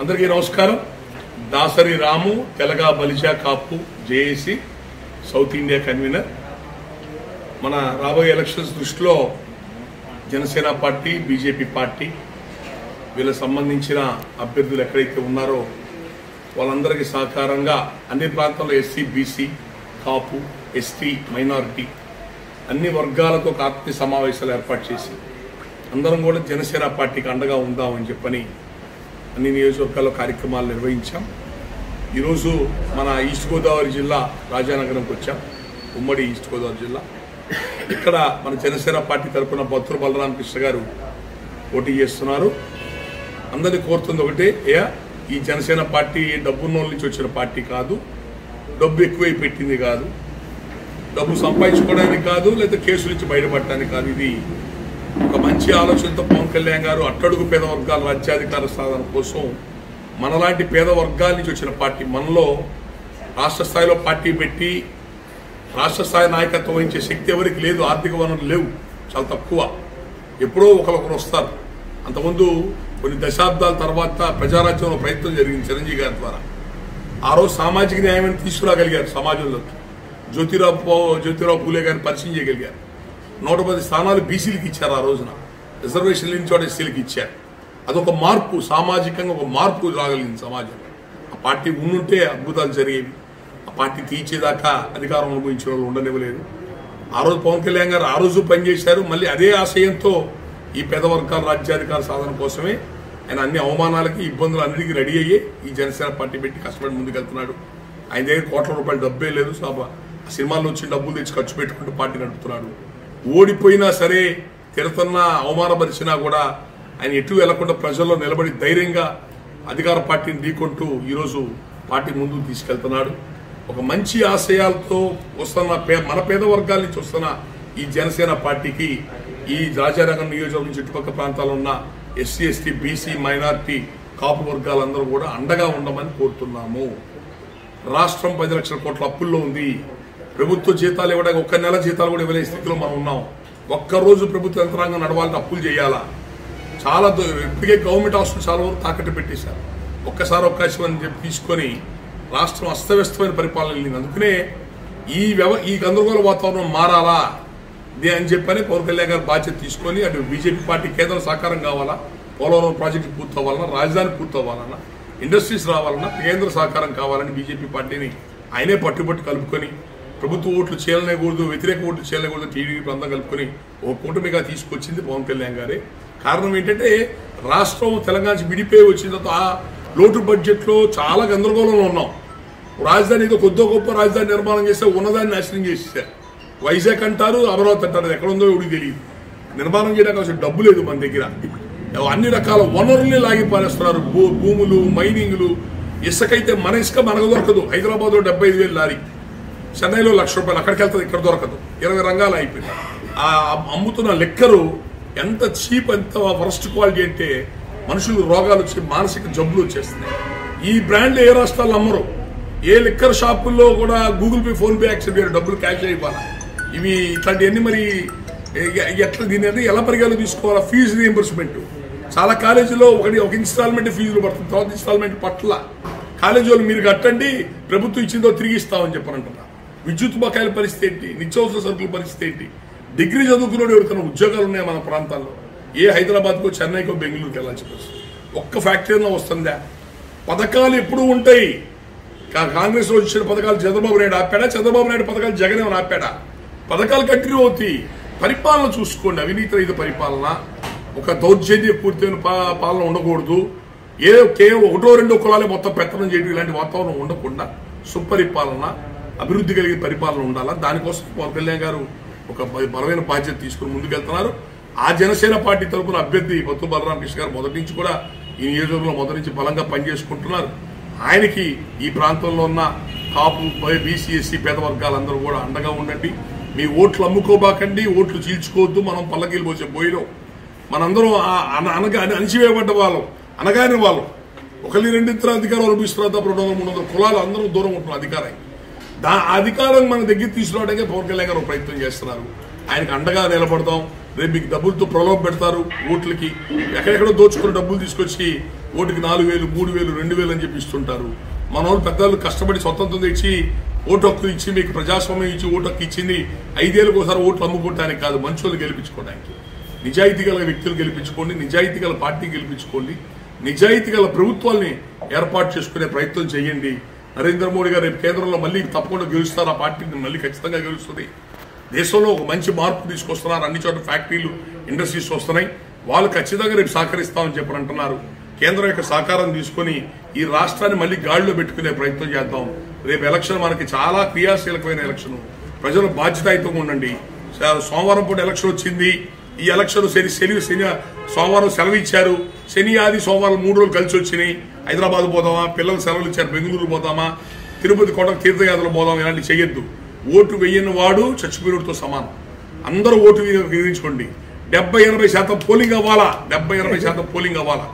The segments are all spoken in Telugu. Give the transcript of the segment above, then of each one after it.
అందరికీ నమస్కారం. దాసరి రాము తెలగా బలిజా కాపు జేఏసీ సౌత్ ఇండియా కన్వీనర్. మన రాబోయే ఎలక్షన్స్ దృష్టిలో జనసేన పార్టీ, బీజేపీ పార్టీ వీళ్ళకి సంబంధించిన అభ్యర్థులు ఎక్కడైతే ఉన్నారో వాళ్ళందరికీ సహకారంగా అన్ని ప్రాంతాల్లో ఎస్సీ, బీసీ, కాపు, ఎస్టీ, మైనారిటీ అన్ని వర్గాలతో ఒక ఆత్మీయ సమావేశాలు ఏర్పాటు చేసి అందరం కూడా జనసేన పార్టీకి అండగా ఉందామని చెప్పని అన్ని నియోజకవర్గాల్లో కార్యక్రమాలు నిర్వహించాం. ఈరోజు మన ఈస్ట్ గోదావరి జిల్లా రాజానగరంకి వచ్చాం. ఉమ్మడి ఈస్ట్ గోదావరి జిల్లా. ఇక్కడ మన జనసేన పార్టీ తరఫున బత్తుల బలరామకృష్ణ గారు పోటీ చేస్తున్నారు. అందరినీ కోరుతుంది ఒకటే, ఈ జనసేన పార్టీ డబ్బున్నోళ్ళ నుంచి వచ్చిన పార్టీ కాదు, డబ్బు ఎక్కువై పెట్టింది కాదు, డబ్బు సంపాదించుకోవడానికి కాదు, లేదా కేసుల నుంచి బయటపడటానికి కాదు. ఇది ఒక మంచి ఆలోచనతో పవన్ కళ్యాణ్ గారు అట్టడుగు పేద వర్గాల రాజ్యాధికార సాధన కోసం మనలాంటి పేద వర్గాల నుంచి వచ్చిన పార్టీ, మనలో రాష్ట్ర స్థాయిలో పార్టీ పెట్టి రాష్ట్ర స్థాయి నాయకత్వం వహించే శక్తి ఎవరికి లేదు. ఆర్థిక వనరులు లేవు, చాలా తక్కువ. ఎప్పుడో ఒకరు వస్తారు. అంతకుముందు కొన్ని దశాబ్దాల తర్వాత ప్రజారాజ్యంలో ప్రయత్నం జరిగింది చిరంజీవి గారి ద్వారా. ఆ రోజు సామాజిక న్యాయాన్ని తీసుకురాగలిగారు సమాజంలోకి. జ్యోతిరావు పూలే గారిని పరిచయం చేయగలిగారు. 110 స్థానాలు బీసీలకు ఇచ్చారు. ఆ రోజున రిజర్వేషన్ లేని చోట ఎస్సీలకు ఇచ్చారు. అదొక మార్పు, సామాజికంగా ఒక మార్పు రాగలిగింది సమాజంలో. ఆ పార్టీ ఉండుంటే అద్భుతాలు జరిగేవి. ఆ పార్టీ తీర్చేదాకా అధికారం అనుభవించిన వాళ్ళు ఉండనివ్వలేదు. ఆ రోజు పవన్ కళ్యాణ్ గారు ఆ రోజు పనిచేశారు. మళ్ళీ అదే ఆశయంతో ఈ పేద వర్గాల రాజ్యాధికార సాధన కోసమే ఆయన అన్ని అవమానాలకి, ఇబ్బందులు అన్నిటికీ రెడీ అయ్యి ఈ జనసేన పార్టీ పెట్టి కష్టపడి ముందుకెళ్తున్నాడు. ఆయన దగ్గర కోట్ల రూపాయలు డబ్బే లేదు. సినిమాల్లో వచ్చిన డబ్బులు తెచ్చి ఖర్చు పెట్టుకుంటూ పార్టీ నడుపుతున్నాడు. ఓడిపోయినా సరే, తిరుతున్నా, అవమానపరిచినా కూడా ఆయన ఎటు వెళ్లకుండా ప్రజల్లో నిలబడి ధైర్యంగా అధికార పార్టీని ఢీకొంటూ ఈరోజు పార్టీ ముందుకు తీసుకెళ్తున్నాడు. ఒక మంచి ఆశయాలతో వస్తున్న మన పేద వర్గాల నుంచి వస్తున్న ఈ జనసేన పార్టీకి ఈ రాజానగరం నియోజకవర్గం చుట్టుపక్కల ప్రాంతాల్లో ఉన్న ఎస్సీ, ఎస్టీ, బీసీ, మైనారిటీ, కాపు వర్గాలందరూ కూడా అండగా ఉండమని కోరుతున్నాము. రాష్ట్రం 10 లక్షల కోట్ల అప్పుల్లో ఉంది. ప్రభుత్వ జీతాలు ఇవ్వడానికి 1 నెల జీతాలు కూడా ఇవ్వలేని స్థితిలో మనం ఉన్నాం. ఒక్కరోజు ప్రభుత్వ యంత్రాంగం నడవాలంటే అప్పులు చేయాలా? చాలా ఇప్పటికే గవర్నమెంట్ హాస్పిటల్ చాలా వరకు తాకట్టు పెట్టేశారు. ఒక్కసారి అవకాశం అని చెప్పి తీసుకొని రాష్ట్రం అస్తవ్యస్తమైన పరిపాలన వెళ్ళింది. అందుకనే ఈ గందరగోళ వాతావరణం మారాలా అని చెప్పని పవన్ కళ్యాణ్ గారు బాధ్యత తీసుకొని అటు బీజేపీ పార్టీ కేంద్ర సహకారం కావాలా, పోలవరం ప్రాజెక్టు పూర్తవ్వాలన్నా, రాజధాని పూర్తవ్వాలన్నా, ఇండస్ట్రీస్ రావాలన్నా కేంద్ర సహకారం కావాలని బీజేపీ పార్టీని ఆయనే పట్టుబట్టి కలుపుకొని ప్రభుత్వ ఓట్లు చేయలేకూడదు, వ్యతిరేక ఓట్లు చేయలేకూడదు, టీడీపీ ప్రాంతం కలుపుకొని ఒక కూటమిగా తీసుకొచ్చింది పవన్ కళ్యాణ్ గారే. కారణం ఏంటంటే రాష్ట్రం తెలంగాణ నుంచి విడిపోయి వచ్చిన తర్వాత ఆ లోటు బడ్జెట్లో చాలా గందరగోళంలో ఉన్నాం. రాజధాని ఏదో కొద్దో గొప్ప రాజధాని నిర్మాణం చేస్తే ఉన్నదాన్ని నాశనం చేసేసారు. వైజాగ్ అంటారు, అమరావతి అంటారు, ఎక్కడ ఉందో ఎవరికి తెలియదు. నిర్మాణం చేయడానికి అసలు డబ్బు లేదు మన దగ్గర. అన్ని రకాల వనరుల్ని లాగి పారేస్తున్నారు. భూములు, మైనింగ్లు. ఇసుకైతే మన ఇసుక మనకు దొరకదు. హైదరాబాద్లో 75,000 లారీ, చెన్నైలో ₹1,00,000 అక్కడికి వెళ్తుంది, ఇక్కడ దొరకదు. 20 రంగాలు అయిపోయింది. ఆ అమ్ముతున్న లెక్కరు ఎంత చీప్, ఎంత వరస్ట్ క్వాలిటీ అంటే మనుషులు రోగాలు వచ్చి మానసిక జబ్బులు వచ్చేస్తున్నాయి. ఈ బ్రాండ్లు ఏ రాష్ట్రాలు అమ్మరు. ఏ లిక్కర్ షాపుల్లో కూడా Google pay, phone pay accept చేయరు, డబ్బులు క్యాష్ అయిపోవాలా. ఇవి ఇట్లాంటివన్నీ మరి ఎట్లా దీన్ని ఎలా పరిగణలో తీసుకోవాలా? ఫీజు రీఎంబర్స్మెంట్ చాలా కాలేజీలో ఒక ఇన్స్టాల్మెంట్ ఫీజులు పడుతుంది, తర్వాత ఇన్స్టాల్మెంట్ పట్ల కాలేజీ వాళ్ళు మీరు కట్టండి, ప్రభుత్వం ఇచ్చిందో తిరిగి ఇస్తామని చెప్పనంటున్నారు. విద్యుత్ బకాయిల పరిస్థితి ఏంటి? నిత్యావసర సరుకుల పరిస్థితి ఏంటి? డిగ్రీ చదువుకున్నాడు ఎవరికైనా ఉద్యోగాలు ఉన్నాయి మన ప్రాంతాల్లో? ఏ హైదరాబాద్కో, చెన్నైకో, బెంగళూరుకి వెళ్ళాల్సి వస్తుంది. ఒక్క ఫ్యాక్టరీలో వస్తుందా? పథకాలు ఎప్పుడు ఉంటాయి. కాంగ్రెస్ లో వచ్చిన పథకాలు చంద్రబాబు నాయుడు ఆపాడా? చంద్రబాబు నాయుడు పథకాలు జగన్ ఏమైనా ఆపాడా? పథకాలు కంటిన్యూ అవుతాయి. పరిపాలన చూసుకోండి. అవినీతి రహిత పరిపాలన, ఒక దౌర్జన్య పూర్తయిన పాలన ఉండకూడదు. కేవలం 1-2 కులాలే మొత్తం పెత్తనం చేయడం, ఇలాంటి వాతావరణం ఉండకుండా సుపరిపాలన, అభివృద్ధి కలిగిన పరిపాలన ఉండాలా. దానికోసం పవన్ కళ్యాణ్ గారు ఒక బలమైన బాధ్యత తీసుకుని ముందుకెళ్తున్నారు. ఆ జనసేన పార్టీ తరఫున అభ్యర్థి బత్తుల బలరామకృష్ణ గారు మొదటి నుంచి కూడా ఈ నియోజకవర్గంలో మొదటి నుంచి బలంగా పనిచేసుకుంటున్నారు. ఆయనకి ఈ ప్రాంతంలో ఉన్న కాపు, బీసీ, ఎస్సీ పేద వర్గాలందరూ కూడా అండగా ఉండండి. మీ ఓట్లు అమ్ముకోబాకండి, ఓట్లు చీల్చుకోవద్దు. మనం పల్లకీలు పోసే బోయిలో మనందరం అణిచివేయబడ్డ వాళ్ళం, అనగానే వాళ్ళం. 1-2 అధికారం అనిపిస్తున్నారు తప్ప 200-300 కులాలు అందరూ దూరం ఉంటున్నారు అధికారానికి. అధికారం మన దగ్గర తీసుకురావడానికి పవన్ కళ్యాణ్ గారు ప్రయత్నం చేస్తున్నారు. ఆయనకు అండగా నిలబడతాం. రేపు మీకు డబ్బులతో ప్రలోభ పెడతారు ఓట్లకి. ఎక్కడెక్కడో దోచుకుని డబ్బులు తీసుకొచ్చి ఓటుకి 4,000, 3,000, 2,000 అని చెప్పి ఇస్తుంటారు. మన వాళ్ళు పెద్దలు కష్టపడి స్వతంత్రం తెచ్చి ఓటు హక్కు ఇచ్చి మీకు ప్రజాస్వామ్యం ఇచ్చి ఓటు హక్కు ఇచ్చింది 5 ఏళ్ళకి ఒకసారి ఓట్లు అమ్ముకోవడానికి కాదు, మంచోళ్ళు గెలిపించుకోవడానికి. నిజాయితీ గల వ్యక్తులు గెలిపించుకోండి, నిజాయితీ గల పార్టీ గెలిపించుకోండి, నిజాయితీ గల ప్రభుత్వాల్ని ఏర్పాటు చేసుకునే ప్రయత్నం చేయండి. నరేంద్ర మోడీ గారు రేపు కేంద్రంలో మళ్ళీ తప్పకుండా గెలుస్తారు. ఆ పార్టీని మళ్ళీ ఖచ్చితంగా గెలుస్తుంది. దేశంలో ఒక మంచి మార్పు తీసుకొస్తున్నారు. అన్ని చోట్ల ఫ్యాక్టరీలు, ఇండస్ట్రీస్ వస్తున్నాయి. వాళ్ళు ఖచ్చితంగా రేపు సహకరిస్తామని చెప్పి అంటున్నారు. కేంద్రం యొక్క సహకారం తీసుకుని ఈ రాష్ట్రాన్ని మళ్ళీ గాడిలో పెట్టుకునే ప్రయత్నం చేద్దాం. రేపు ఎలక్షన్ మనకి చాలా క్రియాశీలకమైన ఎలక్షన్. ప్రజలు బాధ్యతాయుతంగా ఉండండి. సోమవారం పూట ఎలక్షన్ వచ్చింది. ఈ ఎలక్షన్ శని సోమవారం సెలవు ఇచ్చారు. శని, ఆది, సోమవారం 3 రోజులు కలిసి వచ్చినాయి. హైదరాబాద్ పోదామా, పిల్లలకు సెలవులు ఇచ్చారు, బెంగళూరు పోదామా, తిరుపతి కోట తీర్థయాత్రలు పోదాం, ఇలాంటి చేయొద్దు. ఓటు వేయని వాడు చచ్చిపోయినతో సమానం. అందరూ ఓటు విధించుకోండి. 70-80% పోలింగ్ అవ్వాలా. 70-80% పోలింగ్ అవ్వాలా.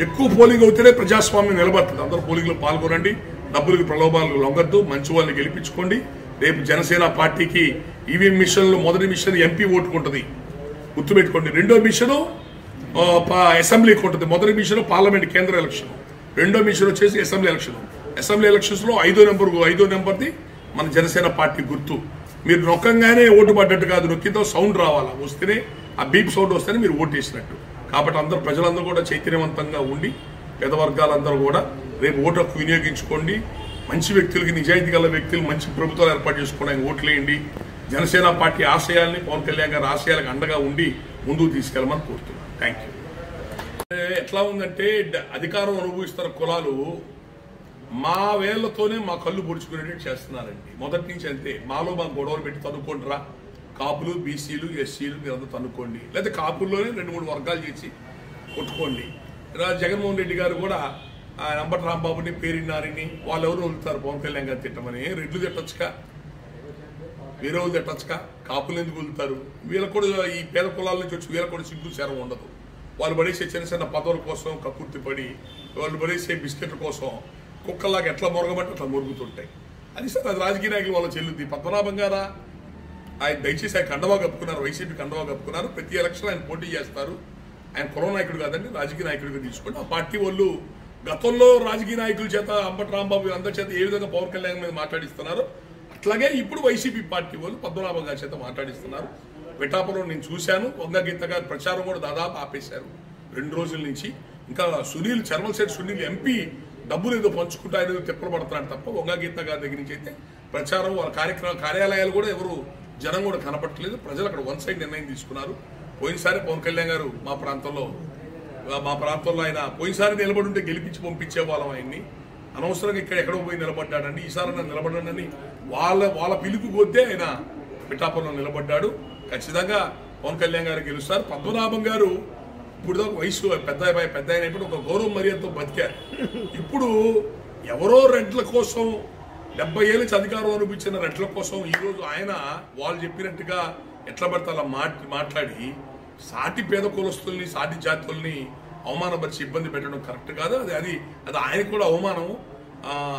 ఎక్కువ పోలింగ్ అవుతేనే ప్రజాస్వామ్యం నిలబడుతుంది. అందరూ పోలింగ్ లో పాల్గొనండి. డబ్బులకి ప్రలోభాలకు లొంగద్దు. మంచి వాళ్ళని గెలిపించుకోండి. రేపు జనసేన పార్టీకి ఈవీఎం మిషన్లు మొదటి మిషన్ ఎంపీ ఓటుకుంటుంది, గుర్తుపెట్టుకోండి. రెండో మిషన్ అసెంబ్లీకి ఉంటుంది. మొదటి మిషన్ పార్లమెంట్ కేంద్ర ఎలక్షన్. రెండో మిషన్ వచ్చేసి అసెంబ్లీ ఎలక్షన్. అసెంబ్లీ ఎలక్షన్స్ లో 5వ నెంబర్ది మన జనసేన పార్టీ గుర్తు. మీరు నొక్కంగానే ఓటు పడ్డట్టు కాదు, నొక్కితో సౌండ్ రావాలా. వస్తేనే ఆ బీప్ సౌండ్ వస్తేనే మీరు ఓటు వేసినట్టు. కాబట్టి అందరూ ప్రజలందరూ కూడా చైతన్యవంతంగా ఉండి పేద వర్గాలందరూ కూడా రేపు ఓటు హక్కు వినియోగించుకోండి. మంచి వ్యక్తులకి, నిజాయితీ గల వ్యక్తులు మంచి ప్రభుత్వాలు ఏర్పాటు చేసుకోవడానికి ఓట్లేయండి. జనసేన పార్టీ ఆశయాల్ని, పవన్ కళ్యాణ్ గారి ఆశయాలకు అండగా ఉండి ముందుకు తీసుకెళ్ళమని కోరుతున్నాను. Thank you. ఎట్లా ఉందంటే అధికారం అనుభవిస్తున్న కులాలు మా వేళ్లతోనే మా కళ్ళు పొడుచుకునేటట్టు చేస్తున్నారండి. మొదటి నుంచి అంతే. మాలో మా గొడవలు పెట్టి తనుకోండిరా. కాపులు, బీసీలు, ఎస్సీలు మీరంతా తనుకోండి. లేదా కాపుల్లోనే 2-3 వర్గాలు చేసి కొట్టుకోండి. జగన్మోహన్ రెడ్డి గారు కూడా అంబటి రాంబాబుని, పేరినారిని వాళ్ళెవరు వదులుతారు పవన్ కళ్యాణ్ గారు తిట్టమని. రెడ్లు తిట్టచ్చుగా, వేరే వాళ్ళు తిట్టచ్చుగా, కాపులు ఎందుకు వదులుతారు? వీళ్ళకు కూడా ఈ పేద కులాల నుంచి వచ్చి వీళ్ళకు కూడా సిగ్గు శరం ఉండదు. వాళ్ళు పడేసే చిన్న చిన్న పదవుల కోసం కక్కుర్తి పడి, వాళ్ళు పడేసే బిస్కెట్ల కోసం కుక్కల్లాగా ఎట్లా మొరగబట్టి అట్లా మొరుగుతుంటాయి. అది సార్, అది రాజకీయ నాయకులు వాళ్ళ చెల్లుద్ది. పద్మనాభం గారా ఆయన దయచేసి ఆయన కండవా కప్పుకున్నారు, వైసీపీ కండవా కప్పుకున్నారు. ప్రతి ఎలక్షన్ ఆయన పోటీ చేస్తారు. ఆయన కుల నాయకుడు కాదండి, రాజకీయ నాయకుడిగా తీసుకోండి. ఆ పార్టీ వాళ్ళు గతంలో రాజకీయ నాయకుల చేత, అంబటి రాంబాబు అందరి చేత ఏ విధంగా పవన్ కళ్యాణ్ మీద మాట్లాడిస్తున్నారు, అట్లాగే ఇప్పుడు వైసీపీ పార్టీ వాళ్ళు పద్మనాభం గారి చేత మాట్లాడిస్తున్నారు. పిఠాపురం నేను చూశాను. వంగ గీత గారి ప్రచారం కూడా దాదాపు ఆపేశారు 2 రోజుల నుంచి. ఇంకా సునీల్, చర్మలశెట్టి సునీల్ ఎంపీ డబ్బులు ఏదో పంచుకుంటూ ఆయన తిప్పలు పడుతున్నాడు తప్ప వంగ గీత గారి దగ్గర నుంచి అయితే ప్రచారం, వాళ్ళ కార్యాలయాలు కూడా ఎవరు జనం కూడా కనపట్టలేదు. ప్రజలు అక్కడ వన్ సైడ్ నిర్ణయం తీసుకున్నారు. పోయినసారి పవన్ కళ్యాణ్ గారు మా ప్రాంతంలో ఆయన పోయినసారి నిలబడి ఉంటే గెలిపించి పంపించే వాళ్ళం ఆయన్ని. అనవసరంగా ఇక్కడ ఎక్కడో పోయి నిలబడ్డాడండి. ఈసారి నిలబడ్డాడని వాళ్ళ పిలుపు కొద్దే ఆయన పిఠాపురంలో నిలబడ్డాడు. ఖచ్చితంగా పవన్ కళ్యాణ్ గారు గెలుస్తారు. పద్మనాభం గారు ఇప్పుడు దాకా వయసు పెద్ద అయినప్పుడు ఒక గౌరవ మర్యాదతో బతికారు. ఇప్పుడు ఎవరో రెడ్ల కోసం 70 ఏళ్ళ నుంచి అధికారం అనిపించిన రెడ్ల కోసం ఈరోజు ఆయన వాళ్ళు చెప్పినట్టుగా ఎట్లా పడితే అలా మాట్లాడి సాటి పేద కులస్తుల్ని, సాటి జాతుల్ని అవమానపరిచి ఇబ్బంది పెట్టడం కరెక్ట్ కాదు. అది ఆయనకు కూడా అవమానం.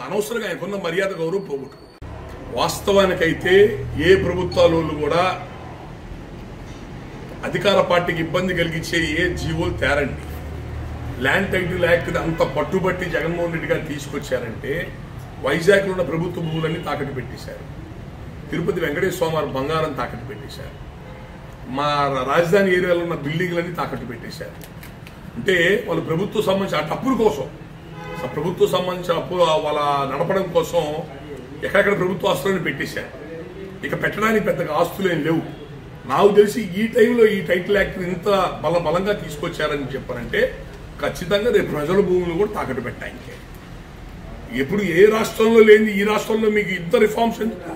అనవసరంగా ఆయనకున్న మర్యాద గౌరవం పోగొట్టు. వాస్తవానికైతే ఏ ప్రభుత్వాలు కూడా అధికార పార్టీకి ఇబ్బంది కలిగించే ఏ జీవోలు తేరండి. ల్యాండ్ టైటిల్ యాక్ట్ అంత పట్టుబట్టి జగన్మోహన్ రెడ్డి గారు తీసుకొచ్చారంటే వైజాగ్లో ఉన్న ప్రభుత్వ భూములన్నీ తాకట్టు పెట్టేశారు. తిరుపతి వెంకటేశ్వర స్వామి వారి బంగారం తాకట్టు పెట్టేశారు. మా రాజధాని ఏరియాలో ఉన్న బిల్డింగ్లన్నీ తాకట్టు పెట్టేశారు. అంటే వాళ్ళు ప్రభుత్వం సంబంధించిన అప్పుల కోసం, ప్రభుత్వం సంబంధించిన అప్పు వాళ్ళ నడపడం కోసం ఎక్కడెక్కడ ప్రభుత్వ ఆస్తులను పెట్టేశారు. ఇక పెట్టడానికి పెద్దగా ఆస్తులు ఏం లేవు. నాకు తెలిసి ఈ టైంలో ఈ టైటిల్ యాక్ట్ ఇంత బలంగా తీసుకొచ్చారని చెప్పారంటే ఖచ్చితంగా రేపు ప్రజల భూములు కూడా తాకట్టు పెట్టాయి. ఎప్పుడు ఏ రాష్ట్రంలో లేని ఈ రాష్ట్రంలో మీకు ఇంత రిఫార్మ్స్ ఎందుకు?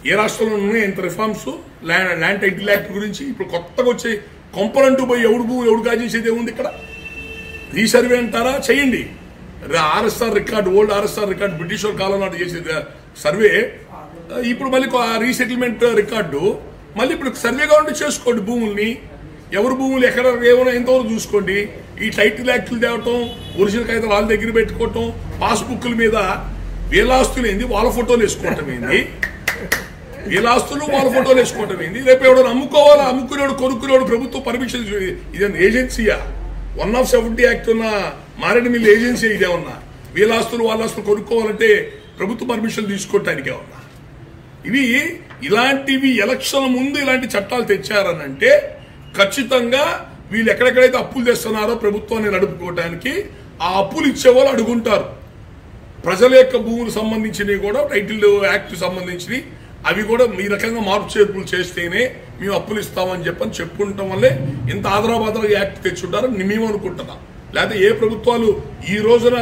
ఏ రాష్ట్రంలో ఉన్నాయి ఇంత రిఫార్మ్స్? ల్యాండ్ టైటిల్ యాక్ట్ గురించి ఇప్పుడు కొత్తగా వచ్చే కొంపలంటూ పోయి ఎవడు భూమి ఎవడు కాజేసేది ఏముంది? ఇక్కడ రీసర్వే అంటారా? చేయండి. RSR record, old RSR record British కాలం నాటి చేసే సర్వే ఇప్పుడు మళ్ళీ రీసెటిల్మెంట్ రికార్డు మళ్ళీ ఇప్పుడు సర్వే కావాలంటే చేసుకోండి. భూముల్ని ఎవరు భూములు ఎక్కడ ఏమైనా ఎంతవరకు చూసుకోండి. ఈ టైటిల్ యాక్టులు తేవటం, ఒరిజినల్ కాగితం వాళ్ళ దగ్గర పెట్టుకోవటం, పాస్బుక్ల మీద వీళ్ళ ఆస్తులు ఏంది వాళ్ళ ఫోటోలు వేసుకోవటం ఏంది, వీళ్ళ ఆస్తులు వాళ్ళ ఫోటోలు వేసుకోవటం ఏంది? రేపు ఎవడో అమ్ముకోవాలా, అమ్ముకునేవాడు కొనుక్కునేవాడు ప్రభుత్వం పర్మిషన్, ఇదే ఏజెన్సీయా? 170 యాక్ట్ ఉన్న మారేడుమిల్లి ఏజెన్సీ ఇదేమన్నా వీళ్ళ ఆస్తులు వాళ్ళ ఆస్తులు కొనుక్కోవాలంటే ప్రభుత్వ పర్మిషన్ తీసుకోవటానికే ఉన్నా. ఇవి ఇలాంటివి ఎలక్షన్ ముందు ఇలాంటి చట్టాలు తెచ్చారనంటే ఖచ్చితంగా వీళ్ళు ఎక్కడెక్కడైతే అప్పులు తెస్తున్నారో ప్రభుత్వాన్ని నడుపుకోవటానికి ఆ అప్పులు ఇచ్చేవాళ్ళు అడుగుంటారు. ప్రజల యొక్క భూములకు సంబంధించినవి కూడా టైటిల్ యాక్ట్ సంబంధించినవి అవి కూడా ఈ రకంగా మార్పు చేర్పులు చేస్తేనే మేము అప్పులు ఇస్తామని చెప్పని చెప్పుకుంటాం వల్లే ఇంత ఆదరాబాద్ యాక్ట్ తెచ్చుంటారని మేము అనుకుంటున్నాం. లేకపోతే ఏ ప్రభుత్వాలు ఈ రోజున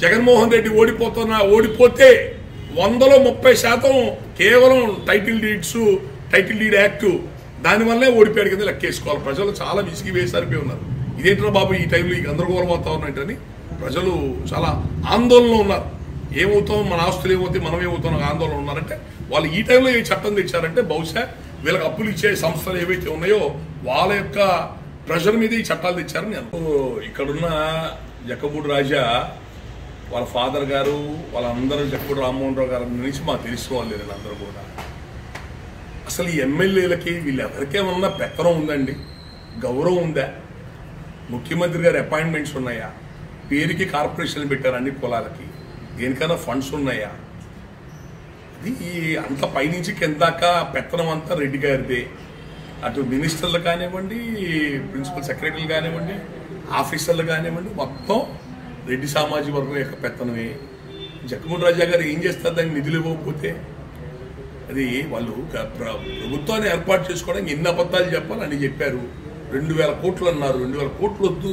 జగన్మోహన్ రెడ్డి ఓడిపోతే 100లో 30% కేవలం టైటిల్ డీడ్ యాక్ట్ దానివల్లే ఓడిపోయాడు కింద లెక్కేసుకోవాలి. ప్రజలు చాలా విసిగి వేసారిపోయి ఉన్నారు. ఇదేంటో బాబు ఈ టైంలో ఈ గందరగోళం వాతావరణం ఏంటని ప్రజలు చాలా ఆందోళనలో ఉన్నారు. ఏమవుతాం, మన ఆస్తులు ఏమవుతాయి, మనం ఏమవుతాం ఆందోళన ఉన్నారంటే వాళ్ళు ఈ టైంలో ఏ చట్టం తెచ్చారంటే బహుశా వీళ్ళకి అప్పులు ఇచ్చే సంస్థలు ఏవైతే ఉన్నాయో వాళ్ళ యొక్క ప్రెషర్ మీద ఈ చట్టాలు తెచ్చారని నేను. ఇక్కడున్న జక్కపూడి రాజా వాళ్ళ ఫాదర్ గారు వాళ్ళందరూ జక్కపూడి రామ్మోహన్ రావు గారి నుంచి మాకు తెలిసిన వాళ్ళు లేదండి. అందరూ కూడా అసలు ఈ ఎమ్మెల్యేలకి వీళ్ళు ఎవరికేమన్నా పెత్తనం ఉందండి, గౌరవం ఉందా, ముఖ్యమంత్రి గారి అపాయింట్మెంట్స్ ఉన్నాయా, పేరుకి కార్పొరేషన్లు పెట్టారు అన్ని కులాలకి, దేనికైనా ఫండ్స్ ఉన్నాయా? ఇది అంత పైనుంచి కిందాక పెత్తనం అంతా రెడ్డి గారిదే. అటు మినిస్టర్లు కానివ్వండి, ప్రిన్సిపల్ సెక్రటరీలు కానివ్వండి, ఆఫీసర్లు కానివ్వండి, మొత్తం రెడ్డి సామాజిక వర్గం యొక్క పెత్తనమే. జక్కపూడి రాజా గారు ఏం చేస్తారు దానికి నిధులు ఇవ్వకపోతే? అది వాళ్ళు ప్రభుత్వాన్ని ఏర్పాటు చేసుకోవడానికి ఎన్ని అబద్ధాలు చెప్పాలి అని చెప్పారు. 2000 కోట్లు అన్నారు. 2000 కోట్లు వద్దు,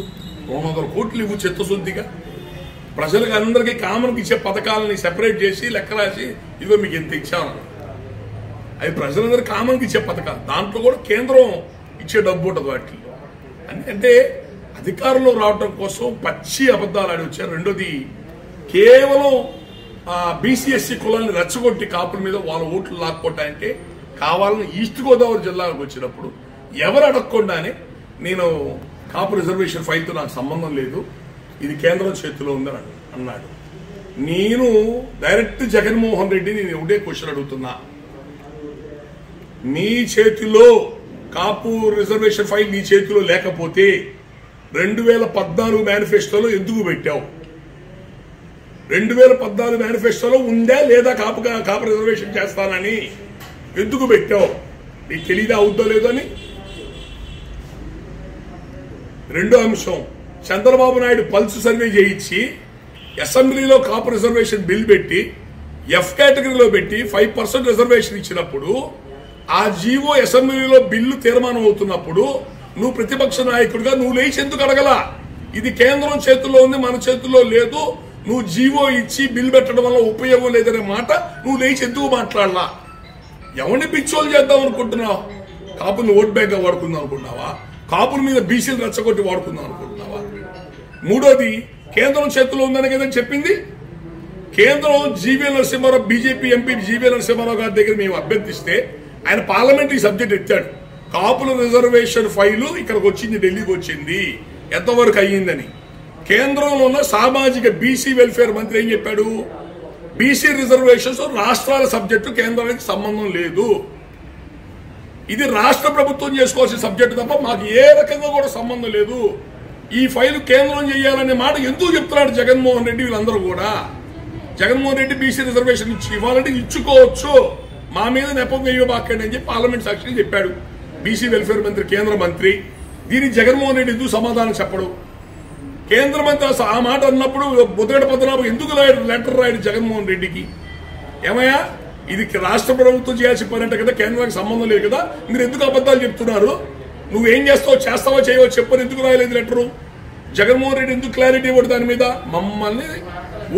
200 కోట్లు ఇవ్వు చిత్తశుద్ధిగా. ప్రజలకు అందరికీ కామన్కి ఇచ్చే పథకాలని సెపరేట్ చేసి లెక్క రాసి ఇదిగో మీకు ఎంత ఇచ్చాను, అవి ప్రజలందరికీ కామన్కి ఇచ్చే పథకాలు. దాంట్లో కూడా కేంద్రం ఇచ్చే డబ్బు ఉంటుంది వాటికి. అంటే అధికారంలో రావడం కోసం పచ్చి అబద్ధాలు ఆడి వచ్చారు. రెండోది కేవలం బీసీఎస్సీ కులాన్ని రెచ్చగొట్టి కాపుల మీద వాళ్ళ ఓట్లు లాక్కోవటానికి కావాలని ఈస్ట్ గోదావరి జిల్లాకు వచ్చినప్పుడు ఎవరు అడగకుండానే నేను కాపు రిజర్వేషన్ ఫైల్తో నాకు సంబంధం లేదు, ఇది కేంద్రం చేతిలో ఉందని అన్నాడు. నేను డైరెక్ట్ జగన్మోహన్ రెడ్డి నేను ఒకటే క్వశ్చన్ అడుగుతున్నా, నీ చేతిలో కాపు రిజర్వేషన్ ఫైల్ నీ చేతిలో లేకపోతే 2014 మేనిఫెస్టోలో ఎందుకు పెట్టావు? 2014 మేనిఫెస్టోలో ఉందా లేదా కాపు రిజర్వేషన్ చేస్తానని ఎందుకు పెట్టావు? నీకు తెలీదా అవుద్దో లేదో అని. రెండో అంశం, చంద్రబాబు నాయుడు పల్స్ సర్వే చేయించి అసెంబ్లీలో కాపు రిజర్వేషన్ బిల్ పెట్టి ఎఫ్ కేటగిరీలో పెట్టి 5% రిజర్వేషన్ ఇచ్చినప్పుడు ఆ జీవో అసెంబ్లీలో బిల్లు తీర్మానం అవుతున్నప్పుడు నువ్వు ప్రతిపక్ష నాయకుడిగా నువ్వు లేచి ఎందుకు అడగలా? ఇది కేంద్రం చేతుల్లో ఉంది, మన చేతుల్లో లేదు, నువ్వు జీవో ఇచ్చి బిల్ పెట్టడం వల్ల ఉపయోగం లేదనే మాట నువ్వు లేచి ఎందుకు మాట్లాడలా? ఎవరిని పిచ్చోలు చేద్దాం అనుకుంటున్నావు? కాపుల్ని ఓట్ బ్యాంక్ వాడుకుందాం అనుకుంటున్నావా? కాపుల మీద బీసీలు రెచ్చగొట్టి వాడుకుందాం అనుకుంటున్నావా? మూడోది, కేంద్రం చేతుల్లో ఉందని కదా చెప్పింది. కేంద్రం G V Narasimharao BJP MP G V Narasimharao గారి దగ్గర మేము అభ్యర్థిస్తే ఆయన పార్లమెంటరీ సబ్జెక్ట్ ఎత్తాడు. కాపుల రిజర్వేషన్ ఫైలు ఇక్కడికి వచ్చింది, ఢిల్లీకి వచ్చింది, ఎంతవరకు అయ్యిందని. కేంద్రంలో ఉన్న సామాజిక బీసీ వెల్ఫేర్ మంత్రి ఏం చెప్పాడు? బీసీ రిజర్వేషన్స్ రాష్ట్రాల సబ్జెక్టు, కేంద్రానికి సంబంధం లేదు, ఇది రాష్ట్ర ప్రభుత్వం చేసుకోవాల్సిన సబ్జెక్టు తప్ప మాకు ఏ రకంగా కూడా సంబంధం లేదు, ఈ ఫైల్ కేంద్రం చేయాలనే మాట ఎందుకు చెప్తున్నాడు జగన్మోహన్ రెడ్డి? వీళ్ళందరూ కూడా జగన్మోహన్ రెడ్డి బీసీ రిజర్వేషన్ ఇవ్వాలంటే ఇచ్చుకోవచ్చు, మా మీద నెపం వేయబాకండి అని చెప్పి పార్లమెంట్ సాక్షిగా చెప్పాడు బీసీ వెల్ఫేర్ మంత్రి, కేంద్ర మంత్రి. దీనికి జగన్మోహన్ రెడ్డి ఎందుకు సమాధానం చెప్పడు? కేంద్ర మంత్రి ఆ మాట అన్నప్పుడు బుద్ధగడ పద్మనాభం ఎందుకు లెటర్ రాయడు జగన్మోహన్ రెడ్డికి? ఏమయ్యా, ఇది రాష్ట్ర ప్రభుత్వం చేయాల్సిన పని అంటే కదా, కేంద్రానికి సంబంధం లేదు కదా, మీరు ఎందుకు అబద్ధాలు చెప్తున్నారు? నువ్వేం చేస్తావో చేయవో చెప్పని ఎందుకు రాయలేదు లెటరు? జగన్మోహన్ రెడ్డి ఎందుకు క్లారిటీ ఇవ్వడు దాని మీద? మమ్మల్ని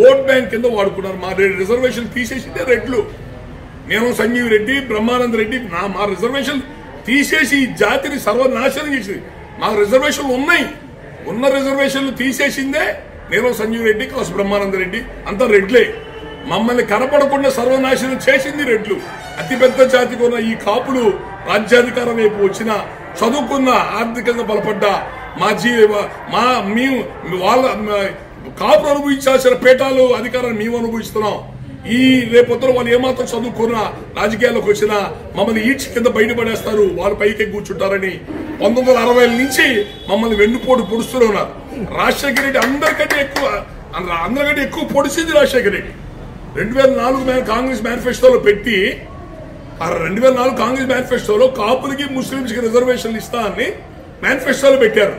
ఓట్ బ్యాంక్ కింద వాడుకున్నారు. మా రిజర్వేషన్ తీసేసిందే రెడ్లు. నేను సంజీవ్ రెడ్డి, బ్రహ్మానంద రెడ్డి మా రిజర్వేషన్ తీసేసి ఈ జాతిని సర్వనాశనం చేసింది. మా రిజర్వేషన్లు ఉన్నాయి, ఉన్న రిజర్వేషన్లు తీసేసిందే నేను సంజీవ్ రెడ్డి, కాసు బ్రహ్మానంద రెడ్డి, అంతా రెడ్లే. మమ్మల్ని కనపడకుండా సర్వనాశనం చేసింది రెడ్లు. అతిపెద్ద జాతికి ఉన్న ఈ కాపులు రాజ్యాధికారం వైపు వచ్చిన, చదువుకున్న, ఆర్థికంగా బలపడ్డ మేము వాళ్ళ కాపులు అనుభవించాల్సిన పీఠాలు అధికారాన్ని మేము అనుభవిస్తున్నాం. ఈ రేపొద్దున వాళ్ళు ఏమాత్రం చదువుకున్నా రాజకీయాల్లోకి వచ్చినా మమ్మల్ని ఈడ్చి కింద బయటపడేస్తారు, వాళ్ళు పైకి కూర్చుంటారని 1960ల నుంచి మమ్మల్ని వెన్నుపోటు పొడుస్తూనే ఉన్నారు. రాజశేఖర రెడ్డి అందరికంటే ఎక్కువ పొడిచింది రాజశేఖర రెడ్డి. 2004 కాంగ్రెస్ మేనిఫెస్టోలో పెట్టి 2004 కాంగ్రెస్ మేనిఫెస్టోలో కాపులకి ముస్లింస్ కి రిజర్వేషన్లు ఇస్తా అని మేనిఫెస్టోలో పెట్టారు.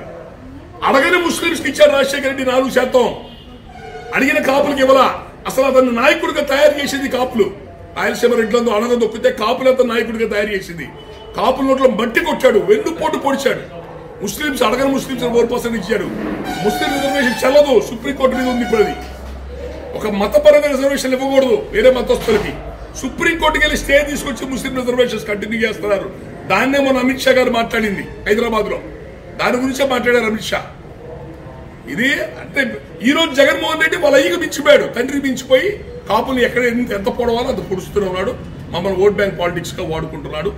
అడగని ముస్లింస్ కి ఇచ్చారు రాజశేఖర రెడ్డి 4%. అడిగిన కాపులకి ఇవ్వాల. అసలు అతను నాయకుడిగా తయారు చేసింది కాపులు. రాయలసీమ రెడ్లందు అనగ దొక్కితే కాపులు అతను నాయకుడిగా తయారు చేసింది. కాపుల నోట్లో మట్టి కొట్టాడు, వెన్నుపోటు పొడిచాడు. ముస్లింస్ అడగని ముస్లింస్ 4% ఇచ్చాడు. ముస్లిం రిజర్వేషన్ చెల్లదు, సుప్రీంకోర్టు మీద ఉంది. ఇప్పుడు అది ఒక మతపరమైన రిజర్వేషన్ ఇవ్వకూడదు వేరే మతస్థులకి. సుప్రీంకోర్టుకి వెళ్ళి స్టే తీసుకొచ్చి ముస్లిం రిజర్వేషన్స్ కంటిన్యూ చేస్తున్నారు. దాన్నే మొన్న అమిత్ షా గారు మాట్లాడింది హైదరాబాద్ లో. దాని గురించే మాట్లాడారు అమిత్ షా. ఇది అంటే ఈ రోజు జగన్మోహన్ రెడ్డి వాళ్ళ అయ్యకి మించిపోయాడు, తండ్రి మించిపోయి కాపులు ఎక్కడ ఎంత పొడవాలో అంత పొడుస్తున్నాడు. మమ్మల్ని ఓట్ బ్యాంక్ పాలిటిక్స్ గా వాడుకుంటున్నాడు.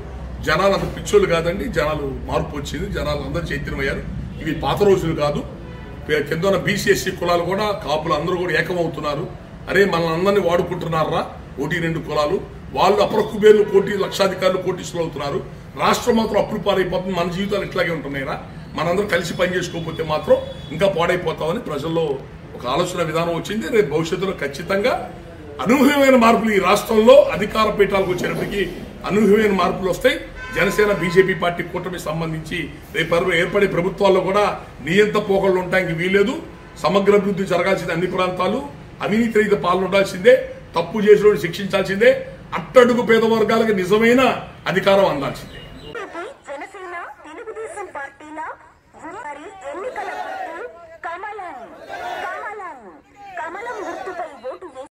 జనాలు అంత పిచ్చోళ్ళు కాదండి, జనాలు మార్పు వచ్చింది, జనాలు అందరూ చైతన్యమయ్యారు. ఇవి పాత రోజులు కాదు. కింద ఉన్న బీసీఎస్సీ కులాలు కూడా కాపులు అందరూ కూడా ఏకమవుతున్నారు. అరే మనల్ని అందరినీ వాడుకుంటున్నారా 1-2 కులాలు, వాళ్ళు అప్రకుబేర్లు లక్షాధికారులు కోటీసులు అవుతున్నారు. రాష్ట్రం మాత్రం అప్పులు పాలైపోతుంది. మన జీవితాలు ఇట్లాగే ఉంటున్నాయిరా, మనందరం కలిసి పనిచేసుకోకపోతే మాత్రం ఇంకా పాడైపోతామని ప్రజల్లో ఒక ఆలోచన విధానం వచ్చింది. రేపు భవిష్యత్తులో ఖచ్చితంగా అనూహ్యమైన మార్పులు ఈ రాష్ట్రంలో అధికార పీఠాలకు వచ్చేటప్పటికి అనూహ్యమైన మార్పులు వస్తాయి. జనసేన బీజేపీ పార్టీ కూటమి సంబంధించి రేపు ఏర్పడే ప్రభుత్వాల్లో కూడా నియంత పోకళ్ళు ఉండడానికి వీలేదు. సమగ్ర అభివృద్ధి జరగాల్సిందే. అన్ని ప్రాంతాలు అవినీతి రహిత పాలన ఉండాల్సిందే. తప్పు చేసిన శిక్షించాల్సిందే. అట్టడుగు పేద వర్గాలకు నిజమైన అధికారం అందాల్సిందే.